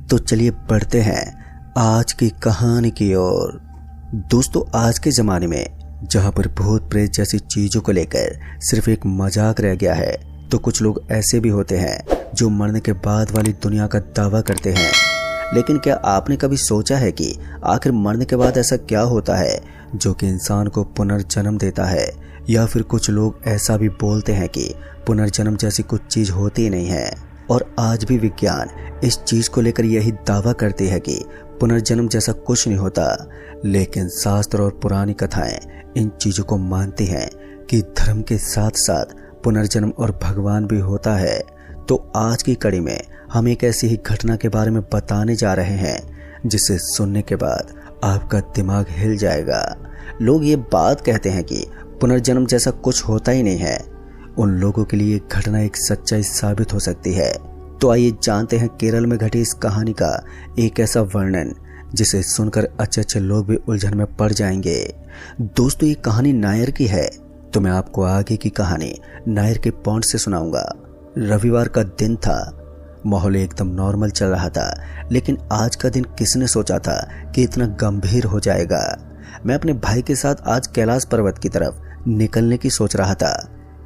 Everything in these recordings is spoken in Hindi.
तो चलिए बढ़ते हैं आज की कहानी की ओर। दोस्तों, आज के ज़माने में जहाँ पर भूत प्रेत जैसी चीज़ों को लेकर सिर्फ एक मजाक रह गया है, तो कुछ लोग ऐसे भी होते हैं जो मरने के बाद वाली दुनिया का दावा करते हैं। लेकिन क्या आपने कभी सोचा है कि आखिर मरने के बाद ऐसा क्या होता है जो कि इंसान को पुनर्जन्म देता है? या फिर कुछ लोग ऐसा भी बोलते हैं कि पुनर्जन्म जैसी कुछ चीज़ होती ही नहीं है। और आज भी विज्ञान इस चीज़ को लेकर यही दावा करती है कि पुनर्जन्म जैसा कुछ नहीं होता। लेकिन शास्त्र और पुरानी कथाएं इन चीज़ों को मानती हैं कि धर्म के साथ साथ पुनर्जन्म और भगवान भी होता है। तो आज की कड़ी में हम एक ऐसी ही घटना के बारे में बताने जा रहे हैं जिसे सुनने के बाद आपका दिमाग हिल जाएगा। लोग ये बात कहते हैं कि पुनर्जन्म जैसा कुछ होता ही नहीं है। उन लोगों के लिए घटना एक सच्चाई साबित हो सकती है। तो आइए जानते हैं केरल में घटी इस कहानी का एक ऐसा वर्णन जिसे सुनकर अच्छे लोग भी उलझन में पड़ जाएंगे। दोस्तों, ये कहानी नायर की है, तो मैं आपको आगे की कहानी नायर के पॉइंट से सुनाऊंगा। रविवार का दिन था। माहौल एकदम नॉर्मल चल रहा था, लेकिन आज का दिन किसने सोचा था कि इतना गंभीर हो जाएगा। मैं अपने भाई के साथ आज कैलाश पर्वत की तरफ निकलने की सोच रहा था,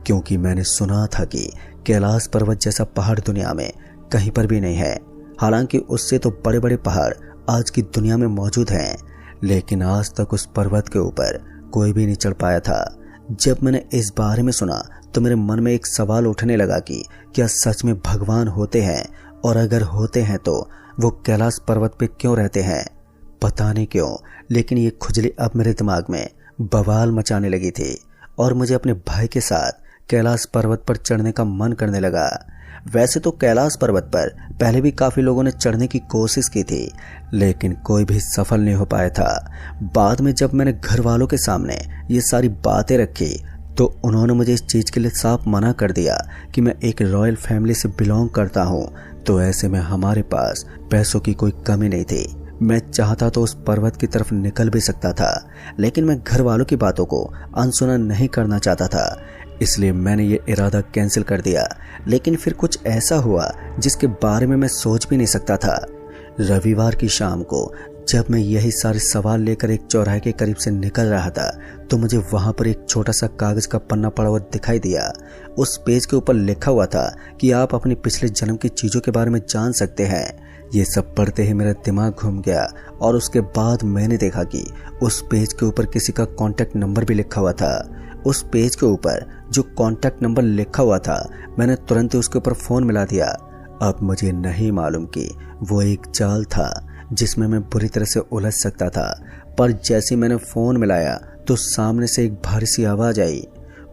क्योंकि मैंने सुना था कि कैलाश पर्वत जैसा पहाड़ दुनिया में कहीं पर भी नहीं है। हालांकि उससे तो बड़े बड़े पहाड़ आज की दुनिया में मौजूद हैं, लेकिन आज तक उस पर्वत के ऊपर कोई भी नहीं चढ़ पाया था। जब मैंने इस बारे में सुना तो मेरे मन में एक सवाल उठने लगा कि क्या सच में भगवान होते हैं, और अगर होते हैं तो वो कैलाश पर्वत पे क्यों रहते हैं। पता नहीं क्यों, लेकिन ये खुजली अब मेरे दिमाग में बवाल मचाने लगी थी और मुझे अपने भाई के साथ कैलाश पर्वत पर चढ़ने का मन करने लगा। वैसे तो कैलाश पर्वत पर पहले भी काफ़ी लोगों ने चढ़ने की कोशिश की थी, लेकिन कोई भी सफल नहीं हो पाया था। बाद में जब मैंने घर वालों के सामने ये सारी बातें रखी तो उन्होंने मुझे इस चीज़ के लिए साफ मना कर दिया कि मैं एक रॉयल फैमिली से बिलोंग करता हूँ, तो ऐसे में हमारे पास पैसों की कोई कमी नहीं थी। मैं चाहता तो उस पर्वत की तरफ निकल भी सकता था, लेकिन मैं घर वालों की बातों को अनसुना नहीं करना चाहता था, इसलिए मैंने ये इरादा कैंसिल कर दिया। लेकिन फिर कुछ ऐसा हुआ जिसके बारे में मैं सोच भी नहीं सकता था। रविवार की शाम को जब मैं यही सारे सवाल लेकर एक चौराहे के करीब से निकल रहा था तो मुझे वहां पर एक छोटा सा कागज का पन्ना पड़ा हुआ दिखाई दिया। उस पेज के ऊपर लिखा हुआ था कि आप अपने पिछले जन्म की चीज़ों के बारे में जान सकते हैं। ये सब पढ़ते ही मेरा दिमाग घूम गया और उसके बाद मैंने देखा कि उस पेज के ऊपर किसी का कॉन्टैक्ट नंबर भी लिखा हुआ था। उस पेज के ऊपर जो कॉन्टैक्ट नंबर लिखा हुआ था, मैंने तुरंत ही उसके ऊपर फ़ोन मिला दिया। अब मुझे नहीं मालूम कि वो एक चाल था जिसमें मैं बुरी तरह से उलझ सकता था, पर जैसे मैंने फ़ोन मिलाया तो सामने से एक भारी सी आवाज़ आई।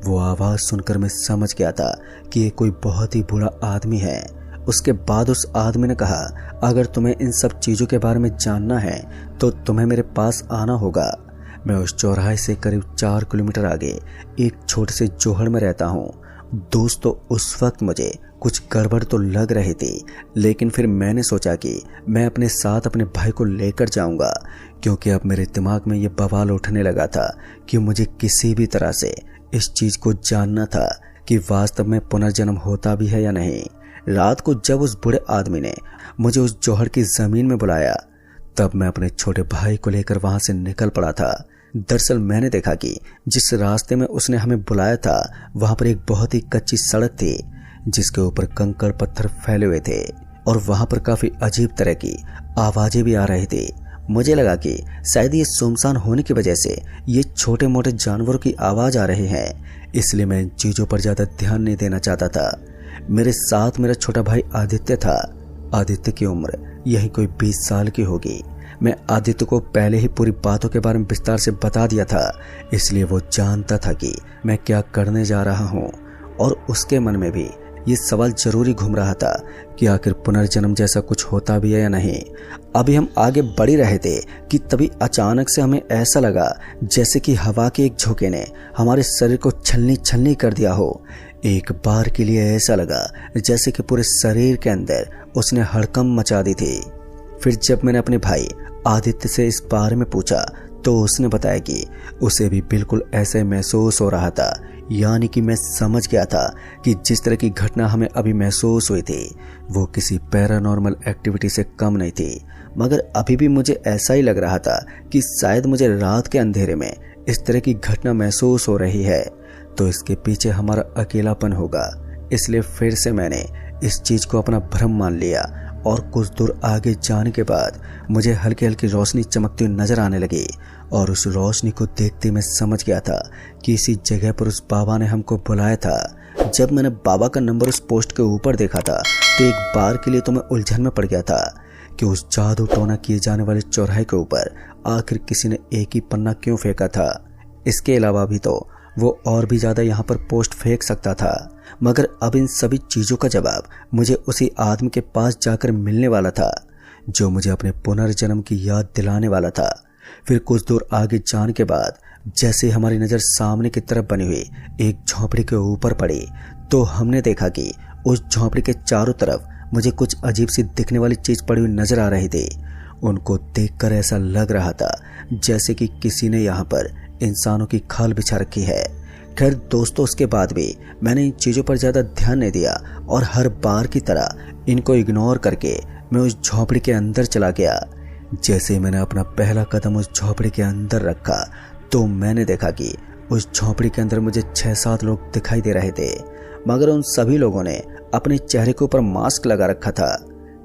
वो आवाज़ सुनकर मैं समझ गया था कि ये कोई बहुत ही बुरा आदमी है। उसके बाद उस आदमी ने कहा, अगर तुम्हें इन सब चीज़ों के बारे में जानना है तो तुम्हें मेरे पास आना होगा। मैं उस चौराहे से करीब 4 किलोमीटर आगे एक छोटे से जोहड़ में रहता हूँ। दोस्तों, उस वक्त मुझे कुछ गड़बड़ तो लग रही थी, लेकिन फिर मैंने सोचा कि मैं अपने साथ अपने भाई को लेकर जाऊंगा, क्योंकि अब मेरे दिमाग में ये बवाल उठने लगा था कि मुझे किसी भी तरह से इस चीज़ को जानना था कि वास्तव में पुनर्जन्म होता भी है या नहीं। रात को जब उस बूढ़े आदमी ने मुझे उस जोहड़ की ज़मीन में बुलाया, तब मैं अपने छोटे भाई को लेकर वहां से निकल पड़ा था। दरअसल मैंने देखा कि जिस रास्ते में उसने हमें बुलाया था वहां पर एक बहुत ही कच्ची सड़क थी जिसके ऊपर कंकड़ पत्थर फैले हुए थे, और वहां पर काफी अजीब तरह की आवाजें भी आ रही थी। मुझे लगा कि शायद ये सुनसान होने की वजह से ये छोटे मोटे जानवरों की आवाज आ रही है, इसलिए मैं इन चीजों पर ज्यादा ध्यान नहीं देना चाहता था। मेरे साथ मेरा छोटा भाई आदित्य था। आदित्य की उम्र यही कोई 20 साल की होगी। मैं आदित्य को पहले ही पूरी बातों के बारे में विस्तार से बता दिया था, इसलिए वो जानता था कि मैं क्या करने जा रहा हूँ, और उसके मन में भी ये सवाल जरूरी घूम रहा था कि आखिर पुनर्जन्म जैसा कुछ होता भी है या नहीं। अभी हम आगे बढ़ ही रहे थे कि तभी अचानक से हमें ऐसा लगा जैसे कि हवा के एक झोंके ने हमारे शरीर को छलनी छलनी कर दिया हो। एक बार के लिए ऐसा लगा जैसे कि पूरे शरीर के अंदर उसने हड़कंप मचा दी थी। फिर जब मैंने अपने भाई आदित्य से इस बारे में पूछा तो उसने बताया कि उसे भी बिल्कुल ऐसे महसूस हो रहा था। यानी कि मैं समझ गया था कि जिस तरह की घटना हमें अभी महसूस हुई थी वो किसी पैरानॉर्मल एक्टिविटी से कम नहीं थी, मगर अभी भी मुझे ऐसा ही लग रहा था कि शायद मुझे रात के अंधेरे में इस तरह की घटना महसूस हो रही है तो इसके पीछे हमारा अकेलापन होगा। इसलिए फिर से मैंने इस चीज को अपना भ्रम मान लिया और कुछ दूर आगे जाने के बाद मुझे हल्की हल्की रोशनी चमकती हुई नजर आने लगी और उस रोशनी को देखते मैं समझ गया था कि इसी जगह पर उस बाबा ने हमको बुलाया था। जब मैंने बाबा का नंबर उस पोस्ट के ऊपर देखा था तो एक बार के लिए तो मैं उलझन में पड़ गया था कि उस जादू टोना किए जाने वाले चौराहे के ऊपर आखिर किसी ने एक ही पन्ना क्यों फेंका था। इसके अलावा भी तो वो और भी ज्यादा यहाँ पर पोस्ट फेंक सकता था, मगर अब इन सभी चीजों का जवाब मुझे उसी आदमी के पास जाकर मिलने वाला था जो मुझे अपने पुनर्जन्म की याद दिलाने वाला था। फिर कुछ दूर आगे जाने के बाद जैसे हमारी नजर सामने की तरफ बनी हुई एक झोपड़ी के ऊपर पड़ी तो हमने देखा कि उस झोपड़ी के चारों तरफ मुझे कुछ अजीब सी दिखने वाली चीज पड़ी हुई नजर आ रही थी। उनको देखकर ऐसा लग रहा था जैसे कि किसी ने यहाँ पर इंसानों की खाल बिछा रखी है। खैर दोस्तों, उसके बाद भी मैंने इन चीजों पर ज्यादा ध्यान नहीं दिया और हर बार की तरह इनको इग्नोर करके मैं उस झोपड़ी के अंदर चला गया। जैसे ही मैंने अपना पहला कदम उस झोपड़ी के अंदर रखा तो मैंने देखा कि उस झोपड़ी के अंदर मुझे 6-7 लोग दिखाई दे रहे थे, मगर उन सभी लोगों ने अपने चेहरे के ऊपर मास्क लगा रखा था।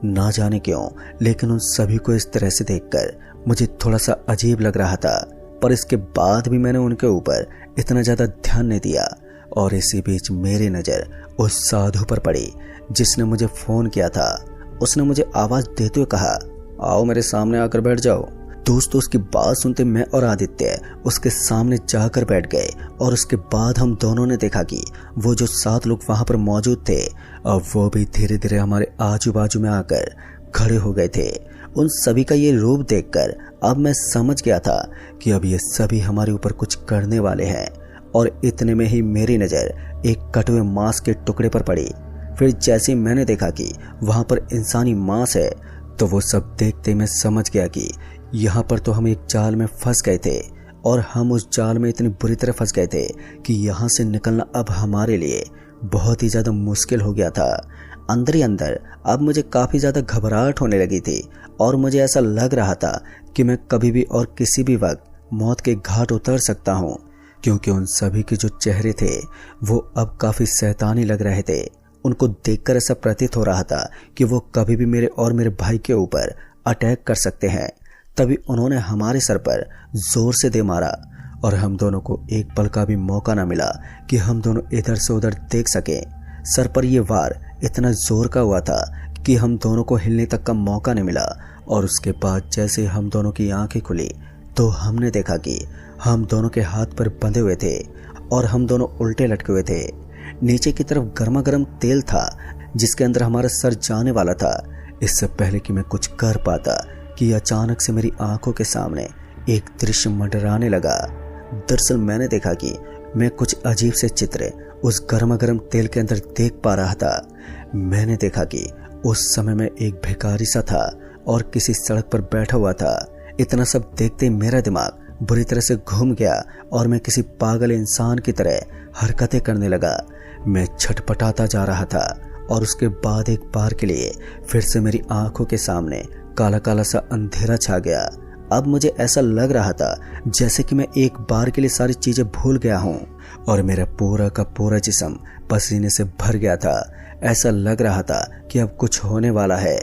ना जाने क्यों, लेकिन उन सभी को इस तरह से देखकर मुझे थोड़ा सा अजीब लग रहा था, पर इसके बाद भी मैंने उनके ऊपर इतना ज्यादा ध्यान नहीं दिया। और इसी बीच मेरी नजर उस साधु पर पड़ी जिसने मुझे फोन किया था। उसने मुझे आवाज देते हुए कहा, आओ मेरे सामने आकर बैठ जाओ। दोस्तों, उसकी बात सुनते मैं और आदित्य उसके सामने जाकर बैठ गए और उसके बाद हम दोनों ने देखा कि वो जो 7 लोग वहां पर मौजूद थे अब वो भी धीरे धीरे हमारे आजू बाजू में आकर खड़े हो गए थे। उन सभी का ये रूप देखकर अब मैं समझ गया था कि अब ये सभी हमारे ऊपर कुछ करने वाले हैं। और इतने में ही मेरी नज़र एक कटे हुए मांस के टुकड़े पर पड़ी। फिर जैसे ही मैंने देखा कि वहां पर इंसानी मांस है तो वो सब देखते मैं समझ गया कि यहाँ पर तो हम एक जाल में फंस गए थे और हम उस जाल में इतनी बुरी तरह फंस गए थे कि यहाँ से निकलना अब हमारे लिए बहुत ही ज़्यादा मुश्किल हो गया था। अंदर ही अंदर अब मुझे काफ़ी ज़्यादा घबराहट होने लगी थी और मुझे ऐसा लग रहा था कि मैं कभी भी और किसी भी वक्त मौत के घाट उतर सकता हूँ, क्योंकि उन सभी के जो चेहरे थे वो अब काफ़ी शैतानी लग रहे थे। उनको देखकर ऐसा प्रतीत हो रहा था कि वो कभी भी मेरे और मेरे भाई के ऊपर अटैक कर सकते हैं। तभी उन्होंने हमारे सर पर जोर से दे मारा और हम दोनों को एक पल का भी मौका न मिला कि हम दोनों इधर से उधर देख सके। सर पर यह वार इतना जोर का हुआ था कि हम दोनों को हिलने तक का मौका नहीं मिला। और उसके बाद जैसे हम दोनों की आंखें खुली तो हमने देखा कि हम दोनों के हाथ पर बंधे हुए थे और हम दोनों उल्टे लटके हुए थे। नीचे की तरफ गर्मा गर्म तेल था जिसके अंदर हमारा सर जाने वाला था। इससे पहले कि मैं कुछ कर पाता कि अचानक से मेरी आंखों के सामने एक दृश्य मंडराने लगा। दरअसल मैंने देखा कि मैं कुछ अजीब से चित्र उस गर्मा गर्म तेल के अंदर देख पा रहा था। मैंने देखा कि उस समय मैं एक भिखारी सा था और किसी सड़क पर बैठा हुआ था। इतना सब देखते मेरा दिमाग बुरी तरह से घूम गया और मैं किसी पागल इंसान की तरह हरकतें करने लगा। मैं छटपटाता जा रहा था और उसके बाद एक बार के लिए फिर से मेरी आंखों के सामने काला काला सा अंधेरा छा गया। अब मुझे ऐसा लग रहा था जैसे कि मैं एक बार के लिए सारी चीजें भूल गया हूँ और मेरा पूरा का पूरा जिस्म पसीने से भर गया था। ऐसा लग रहा था कि अब कुछ होने वाला है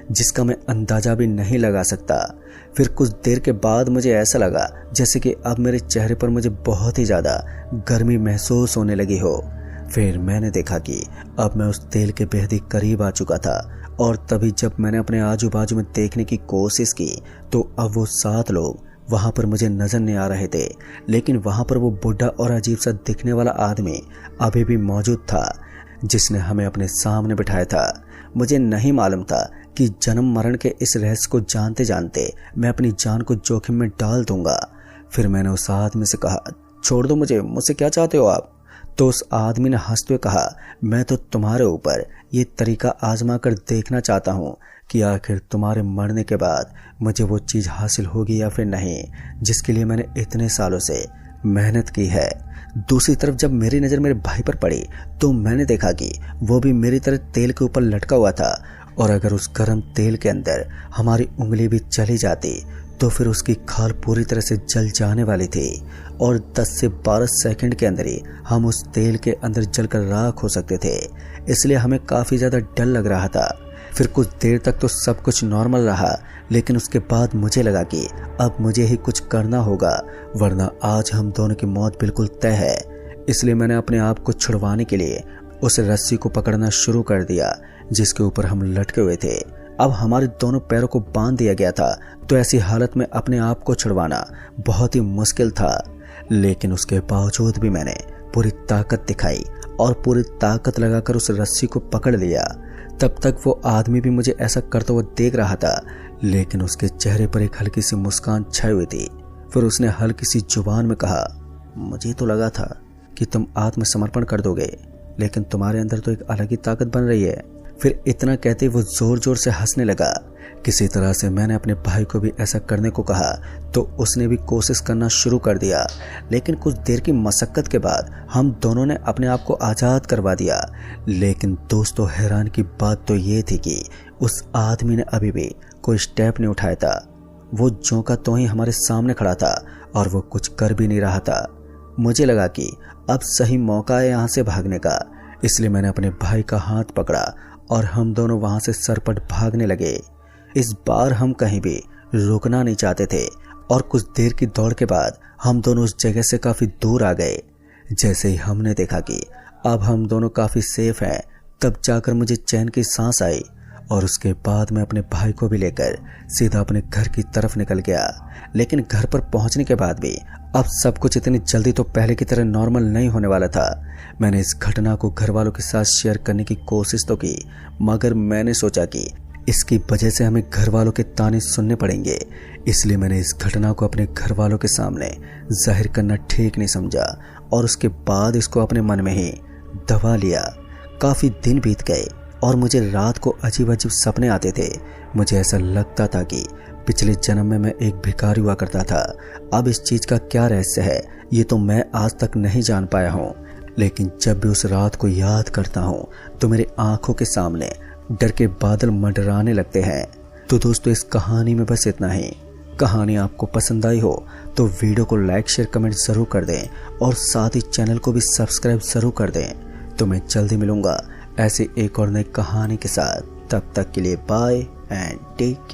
जिसका मैं अंदाजा भी नहीं लगा सकता। फिर कुछ देर के बाद मुझे ऐसा लगा जैसे कि अब मेरे चेहरे पर मुझे बहुत ही ज़्यादा गर्मी महसूस होने लगी हो। फिर मैंने देखा कि अब मैं उस तेल के बेहद ही करीब आ चुका था और तभी जब मैंने अपने आजू बाजू में देखने की कोशिश की तो अब वो 7 लोग वहाँ पर मुझे नजर नहीं आ रहे थे, लेकिन वहाँ पर वो बुढ़ा और अजीब सा दिखने वाला आदमी अभी भी मौजूद था जिसने हमें अपने सामने बिठाया था। मुझे नहीं मालूम था कि जन्म मरण के इस रहस्य को जानते जानते मैं अपनी जान को जोखिम में डाल दूंगा। फिर मैंने उस आदमी से कहा, छोड़ दो मुझसे क्या चाहते हो आप? तो उस आदमी ने हंसते हुए कहा, मैं तो तुम्हारे ऊपर ये तरीका आजमा कर देखना चाहता हूँ कि आखिर तुम्हारे मरने के बाद मुझे वो चीज़ हासिल होगी या फिर नहीं, जिसके लिए मैंने इतने सालों से मेहनत की है। दूसरी तरफ जब मेरी नज़र मेरे भाई पर पड़ी तो मैंने देखा कि वो भी मेरी तरह तेल के ऊपर लटका हुआ था, और अगर उस गर्म तेल के अंदर हमारी उंगली भी चली जाती तो फिर उसकी खाल पूरी तरह से जल जाने वाली थी, और 10 से 12 सेकंड के अंदर ही हम उस तेल के अंदर जलकर राख हो सकते थे। इसलिए हमें काफ़ी ज़्यादा डर लग रहा था। फिर कुछ देर तक तो सब कुछ नॉर्मल रहा, लेकिन उसके बाद मुझे लगा कि अब मुझे ही कुछ करना होगा, वरना आज हम दोनों की मौत बिल्कुल तय है। इसलिए मैंने अपने आप को छुड़वाने के लिए उस रस्सी को पकड़ना शुरू कर दिया जिसके ऊपर हम लटके हुए थे। अब हमारे दोनों पैरों को बांध दिया गया था, तो ऐसी हालत में अपने आप को छुड़वाना बहुत ही मुश्किल था। लेकिन उसके बावजूद भी मैंने पूरी ताकत दिखाई और पूरी ताकत लगाकर उस रस्सी को पकड़ लिया। तब तक वो आदमी भी मुझे ऐसा करता हुआ देख रहा था, लेकिन उसके चेहरे पर एक हल्की सी मुस्कान छाई हुई थी। फिर उसने हल्की सी जुबान में कहा, मुझे तो लगा था कि तुम आत्मसमर्पण कर दोगे, लेकिन तुम्हारे अंदर तो एक अलग ही ताकत बन रही है। फिर इतना कहते वो जोर जोर से हंसने लगा। किसी तरह से मैंने अपने भाई को भी ऐसा करने को कहा तो उसने भी कोशिश करना शुरू कर दिया, लेकिन कुछ देर की मशक्कत के बाद हम दोनों ने अपने आप को आज़ाद करवा दिया। लेकिन दोस्तों, हैरान की बात तो ये थी कि उस आदमी ने अभी भी कोई स्टेप नहीं उठाया था। वो ज्यों का त्यों ही हमारे सामने खड़ा था और वो कुछ कर भी नहीं रहा था। मुझे लगा कि अब सही मौका है यहाँ से भागने का, इसलिए मैंने अपने भाई का हाथ पकड़ा और हम दोनों वहां से सरपट भागने लगे। इस बार हम कहीं भी रुकना नहीं चाहते थे, और कुछ देर की दौड़ के बाद हम दोनों उस जगह से काफ़ी दूर आ गए। जैसे ही हमने देखा कि अब हम दोनों काफ़ी सेफ हैं, तब जाकर मुझे चैन की सांस आई, और उसके बाद मैं अपने भाई को भी लेकर सीधा अपने घर की तरफ निकल गया। लेकिन घर पर पहुंचने के बाद भी अब सब कुछ इतनी जल्दी तो पहले की तरह नॉर्मल नहीं होने वाला था। मैंने इस घटना को घर वालों के साथ शेयर करने की कोशिश तो की, मगर मैंने सोचा कि इसकी वजह से हमें घर वालों के ताने सुनने पड़ेंगे, इसलिए मैंने इस घटना को अपने घर वालों के सामने जाहिर करना ठीक नहीं समझा, और उसके बाद इसको अपने मन में ही दबा लिया। काफ़ी दिन बीत गए और मुझे रात को अजीब अजीब सपने आते थे। मुझे ऐसा लगता था कि पिछले जन्म में मैं एक भिखारी हुआ करता था। अब इस चीज़ का क्या रहस्य है ये तो मैं आज तक नहीं जान पाया हूँ, लेकिन जब भी उस रात को याद करता हूँ तो मेरी आंखों के सामने डर के बादल मंडराने लगते हैं। तो दोस्तों, इस कहानी में बस इतना ही। कहानी आपको पसंद आई हो तो वीडियो को लाइक शेयर कमेंट ज़रूर कर दें, और साथ ही चैनल को भी सब्सक्राइब ज़रूर कर दें। तो मैं जल्दी मिलूँगा ऐसे एक और नई कहानी के साथ। तब तक के लिए बाय एंड टेक केयर।